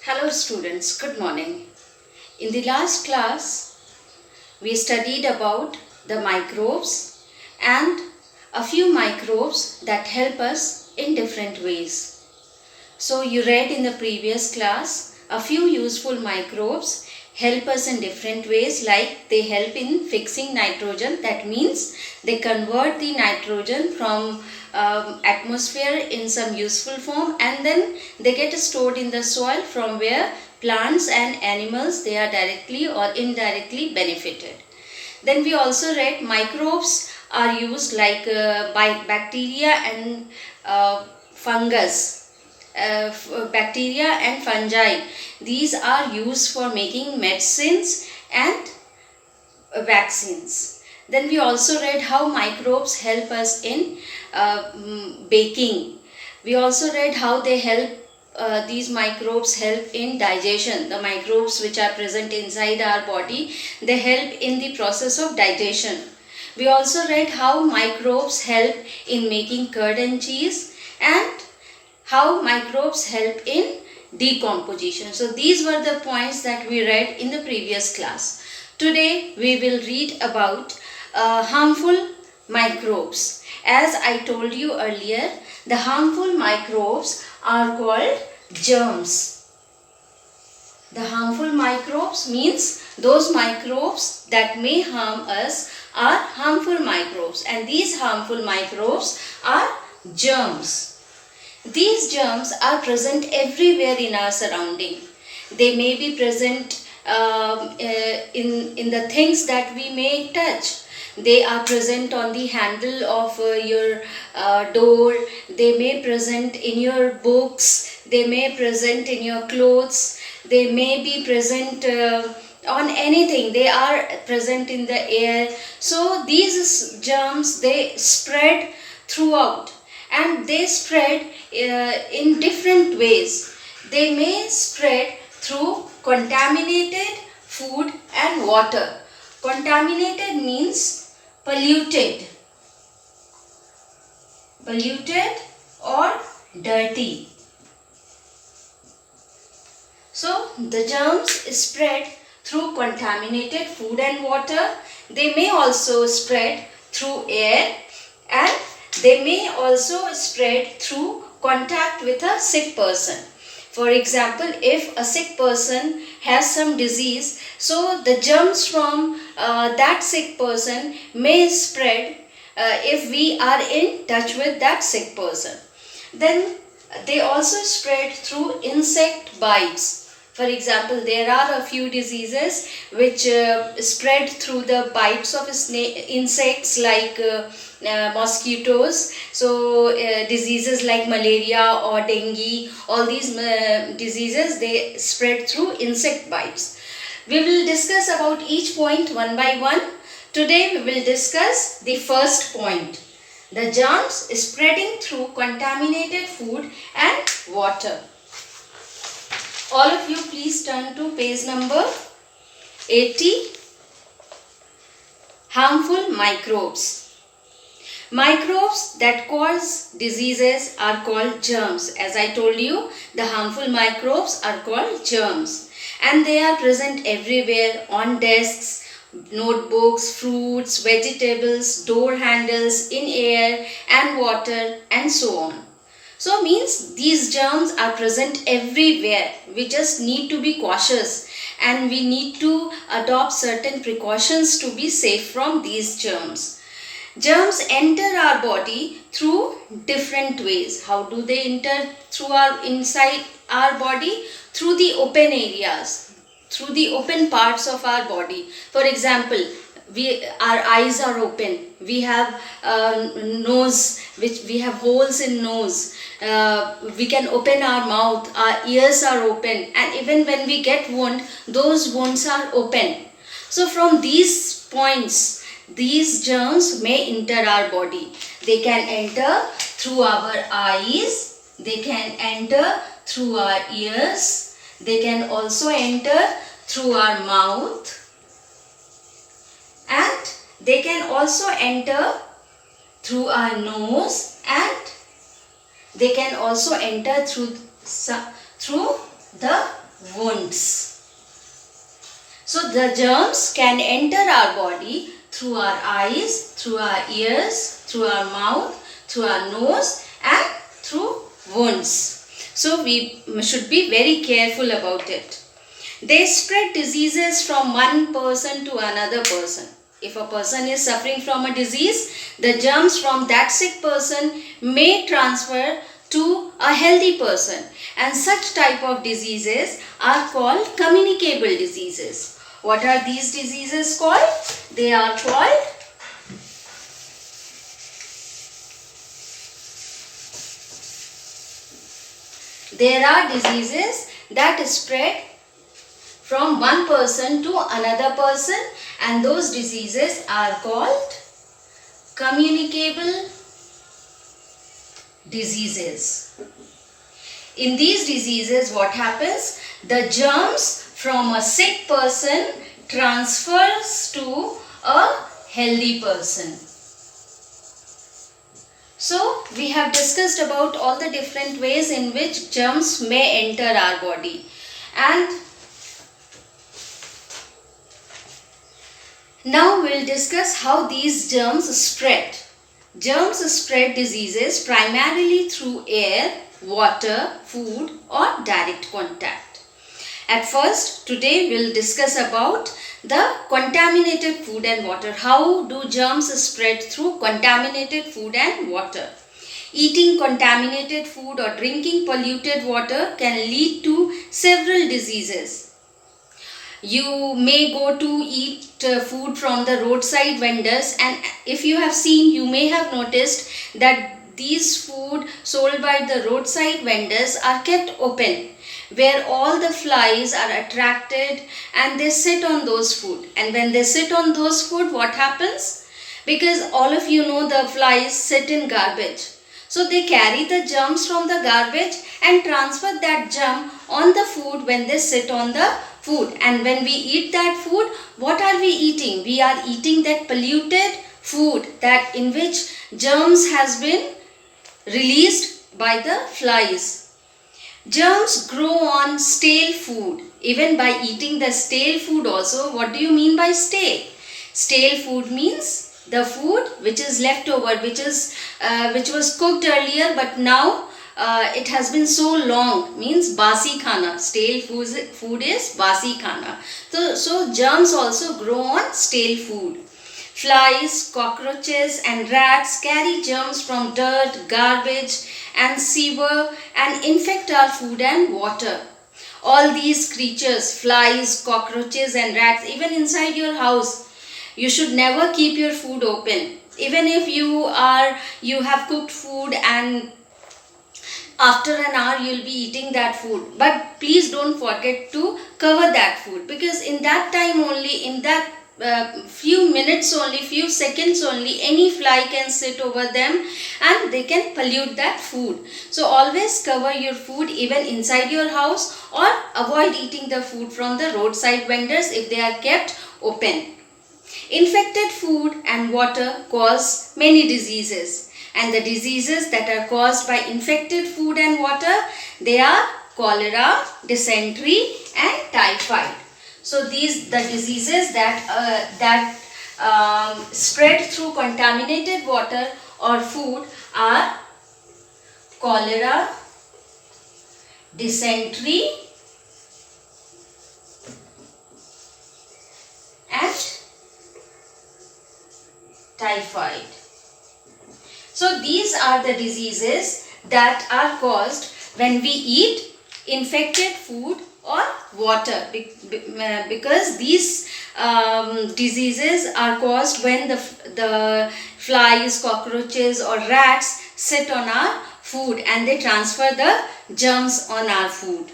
Hello students, good morning. In the last class, we studied about the microbes and a few microbes that help us in different ways. So you read in the previous class, a few useful microbes help us in different ways, like they help in fixing nitrogen. That means they convert the nitrogen from atmosphere in some useful form, and then they get stored in the soil, from where plants and animals, they are directly or indirectly benefited. Then we also read microbes are used like by bacteria and fungus. Bacteria and fungi, these are used for making medicines and vaccines. Then we also read how microbes help us in baking. We also read how they help, these microbes help in digestion. The microbes which are present inside our body, they help in the process of digestion. We also read how microbes help in making curd and cheese, and how microbes help in decomposition. So these were the points that we read in the previous class. Today we will read about harmful microbes. As I told you earlier, the harmful microbes are called germs. The harmful microbes means those microbes that may harm us are harmful microbes, and these harmful microbes are germs. These germs are present everywhere in our surrounding. They may be present in the things that we may touch. They are present on the handle of your door. They may present in your books. They may present in your clothes. They may be present on anything. They are present in the air. So these germs, they spread throughout, and they spread in different ways. They may spread through contaminated food and water. Contaminated means polluted or dirty. So the germs spread through contaminated food and water. They may also spread through air, and they may also spread through contact with a sick person. For example, if a sick person has some disease, so the germs from that sick person may spread if we are in touch with that sick person. Then they also spread through insect bites. For example, there are a few diseases which spread through the bites of insects, like mosquitoes. So diseases like malaria or dengue, all these diseases, they spread through insect bites. We will discuss about each point one by one. Today we will discuss the first point: the germs spreading through contaminated food and water. All of you please turn to page number 80. Harmful microbes. Microbes that cause diseases are called germs. As I told you, the harmful microbes are called germs, and they are present everywhere: on desks, notebooks, fruits, vegetables, door handles, in air and water, and so on. So means these germs are present everywhere. We just need to be cautious, and we need to adopt certain precautions to be safe from these germs. Germs enter our body through different ways. How do they enter through inside our body? Through the open areas, through the open parts of our body. For example, our eyes are open. We have nose, which we have holes in nose. We can open our mouth. Our ears are open, and even when we get wound, those wounds are open. So from these points, these germs may enter our body. They can enter through our eyes. They can enter through our ears. They can also enter through our mouth, and they can also enter through our nose, and they can also enter through the wounds. So the germs can enter our body through our eyes, through our ears, through our mouth, through our nose and through wounds. So we should be very careful about it. They spread diseases from one person to another person. If a person is suffering from a disease, the germs from that sick person may transfer to a healthy person, and such type of diseases are called communicable diseases. What are these diseases called? They are called there are diseases that spread from one person to another person, and those diseases are called communicable diseases. In these diseases, what happens? The germs from a sick person transfers to a healthy person. So, we have discussed about all the different ways in which germs may enter our body. And now we'll discuss how these germs spread. Germs spread diseases primarily through air, water, food or direct contact. At first, today we'll discuss about the contaminated food and water. How do germs spread through contaminated food and water? Eating contaminated food or drinking polluted water can lead to several diseases. You may go to eat food from the roadside vendors, and if you have seen, you may have noticed that these food sold by the roadside vendors are kept open, where all the flies are attracted and they sit on those food. And when they sit on those food, what happens? Because all of you know the flies sit in garbage. So they carry the germs from the garbage and transfer that germ on the food when they sit on the food. And when we eat that food, what are we eating? We are eating that polluted food that in which germs has been released by the flies. Germs grow on stale food. Even by eating the stale food also, what do you mean by stale? Stale food means the food which is left over, which was cooked earlier but now it has been so long, means basi khana. Stale food is basi khana. So germs also grow on stale food. Flies, cockroaches and rats carry germs from dirt, garbage and sewer and infect our food and water. All these creatures, flies, cockroaches and rats, even inside your house, you should never keep your food open. Even if you have cooked food and after an hour you'll be eating that food, but please don't forget to cover that food, because in that time only, in that few minutes only, few seconds only, any fly can sit over them and they can pollute that food. So always cover your food even inside your house, or avoid eating the food from the roadside vendors if they are kept open. Infected food and water cause many diseases, and the diseases that are caused by infected food and water, they are cholera, dysentery and typhoid. So these the diseases that spread through contaminated water or food are cholera, dysentery and typhoid. So these are the diseases that are caused when we eat infected food or water, because these diseases are caused when the flies, cockroaches or rats sit on our food and they transfer the germs on our food.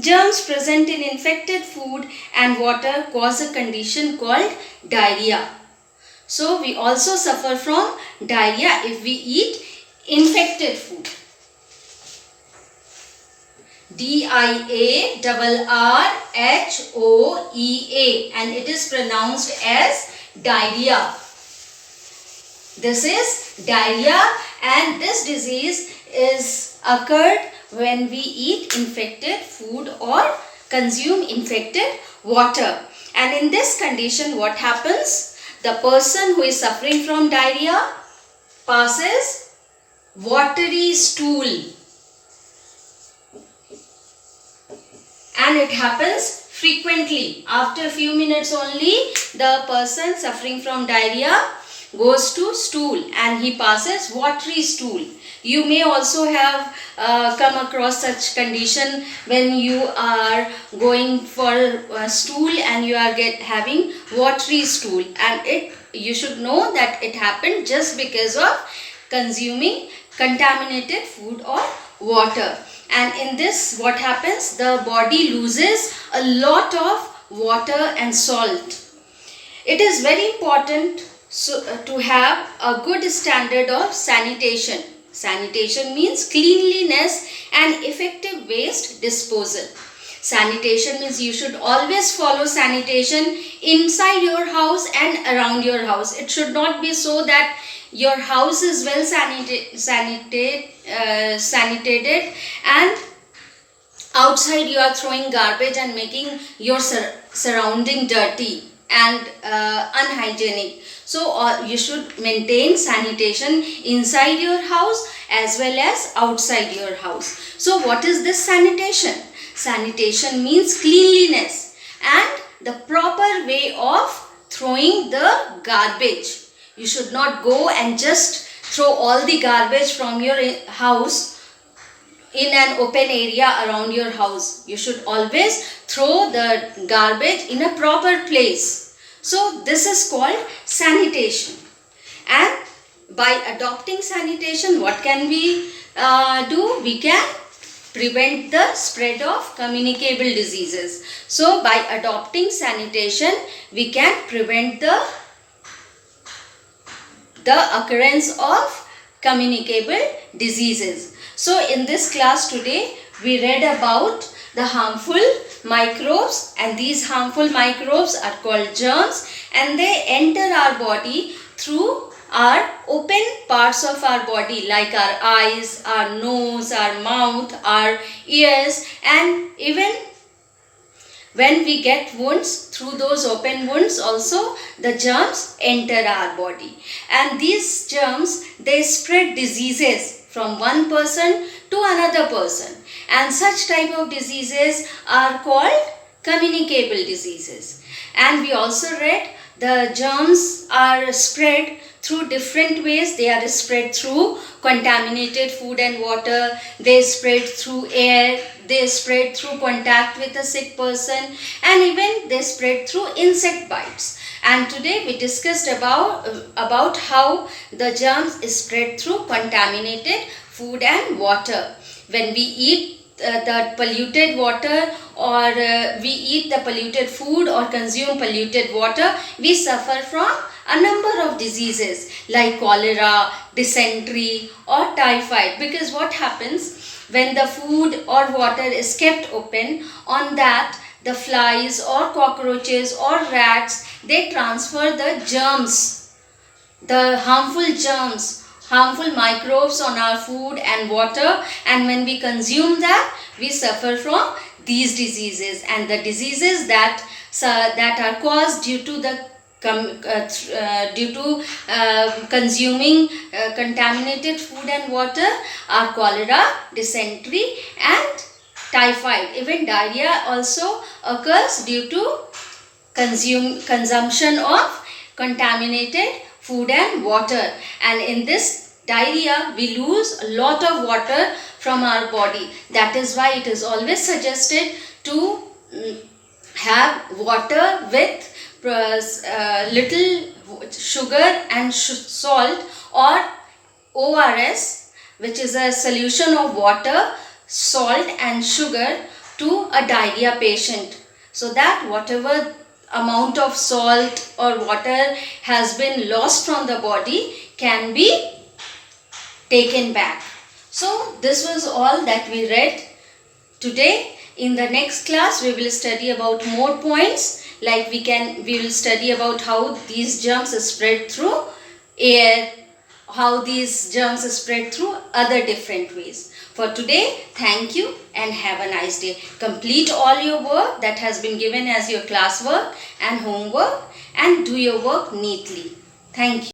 Germs present in infected food and water cause a condition called diarrhea. So we also suffer from diarrhea if we eat infected food. DIARRHOEA, and it is pronounced as diarrhea. This is diarrhea, and this disease is occurred when we eat infected food or consume infected water. And in this condition, what happens? The person who is suffering from diarrhea passes watery stool, and it happens frequently. After a few minutes only, the person suffering from diarrhea goes to stool and he passes watery stool. You may also have come across such condition when you are going for a stool and you are having watery stool, and you should know that it happened just because of consuming contaminated food or water. And in this, what happens? The body loses a lot of water and salt. It is very important to have a good standard of sanitation. Sanitation means cleanliness and effective waste disposal. Sanitation means you should always follow sanitation inside your house and around your house. It should not be so that your house is well sanitated and outside you are throwing garbage and making your surrounding dirty and unhygienic. So you should maintain sanitation inside your house as well as outside your house. So what is this sanitation? Sanitation means cleanliness and the proper way of throwing the garbage. You should not go and just throw all the garbage from your house in an open area around your house. You should always throw the garbage in a proper place. So this is called sanitation. And by adopting sanitation, what can we do? We can prevent the spread of communicable diseases. So by adopting sanitation, we can prevent the occurrence of communicable diseases. So in this class today, we read about the harmful microbes, and these harmful microbes are called germs, and they enter our body through our open parts of our body like our eyes, our nose, our mouth, our ears, and even when we get wounds, through those open wounds also the germs enter our body. And these germs, they spread diseases from one person to another person. And such type of diseases are called communicable diseases. And we also read the germs are spread through different ways. They are spread through contaminated food and water. They spread through air. They spread through contact with a sick person, and even they spread through insect bites. And today we discussed about how the germs is spread through contaminated food and water. When we eat the polluted water, or we eat the polluted food or consume polluted water, we suffer from a number of diseases like cholera, dysentery or typhoid. Because what happens when the food or water is kept open, on that the flies or cockroaches or rats, they transfer the germs, the harmful germs, harmful microbes on our food and water, and when we consume that, we suffer from these diseases. And the diseases that are caused due to consuming contaminated food and water are cholera, dysentery and typhoid. Even diarrhea also occurs due to consumption of contaminated food and water. And in this diarrhea, we lose a lot of water from our body. That is why it is always suggested to have water with little sugar and salt, or ORS, which is a solution of water, salt and sugar to a diarrhea patient, so that whatever amount of salt or water has been lost from the body can be taken back. So this was all that we read today. In the next class, we will study about more points, like we will study about how these germs spread through air, how these germs spread through other different ways. For today, thank you and have a nice day. Complete all your work that has been given as your classwork and homework, and do your work neatly. Thank you.